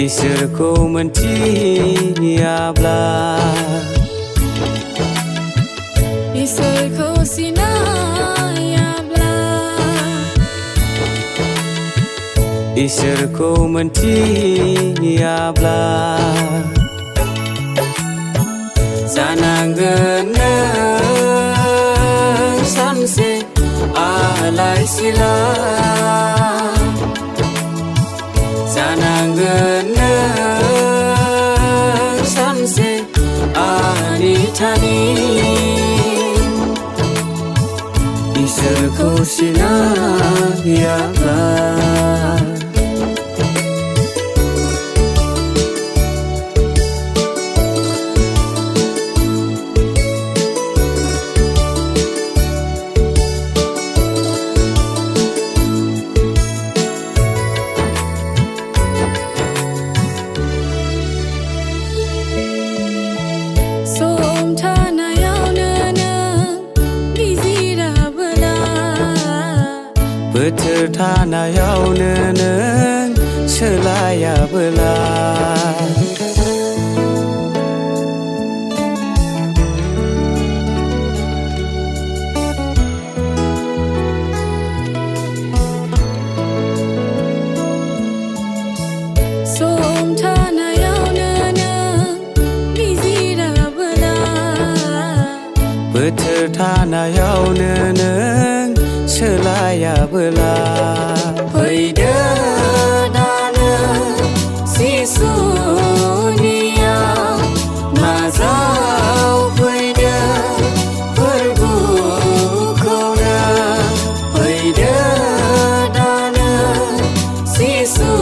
इसोरखौ मोनथियाब्ला इसोरखौ सिनायाब्ला इसोरखौ मोनथियाब्ला जानांगोन नों सानसे आलाय-सिलाय जानांगोन नों सानसे आनि-थानि इसोरखौ सिनायाब्ला बोथोर थानायावनो नों सोलायाबोला सम थानायावनो नों बिजिराबोला बोथोर थानायावनो नों सोलायाबोला फैदो दानो जिसुनियाव नाजावफैदो फोरबोखौनो फैदो दानो जिसुनियाव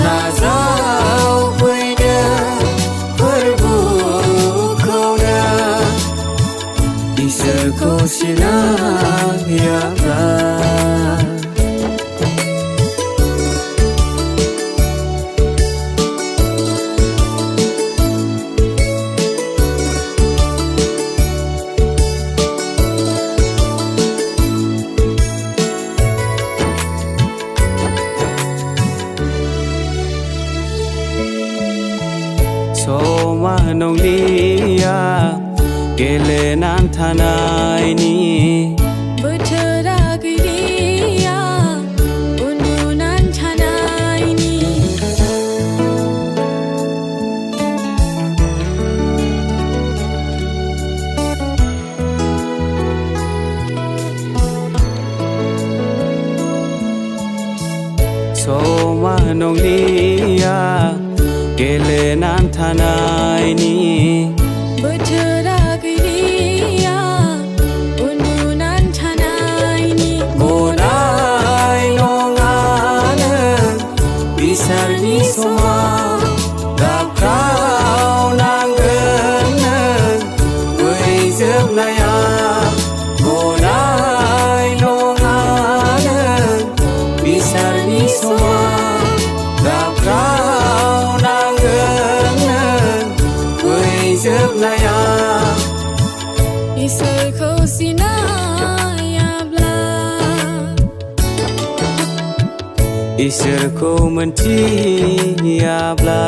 नाजावफैदो फोरबोखौनो इसोरखौ सिनायाब्ला समा नंलिया गेलेनानै थानायनि बोथोरा गैलिया उन्दुनानै थानायनि समा नंलिया गेलेनानै थानायनि बोथोरा गैलिया उन्दुनानै थानायनि गनाय नङानो बिसारनि समाव गाबख्रावनांगोन नों बै जोबनायाव गनाय नङानो बिसारनि समाव गाबख्रावनांगोन नों बै जोबनायाव इसोरखौ सिनायाब्ला इसोरखौ मोनथियाब्ला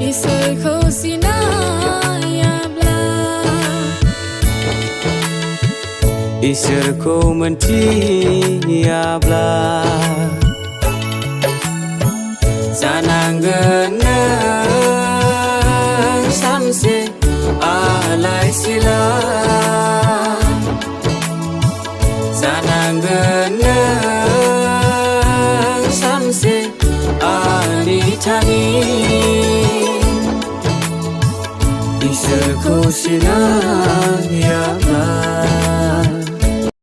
इसोरखौ सिनायाब्ला इसोरखौ मोनथियाब्ला जानांगोन नों सानसे आलाय-सिलाय जानांगोन नों सानसे आनि-थानि इसोरखौ सिनाया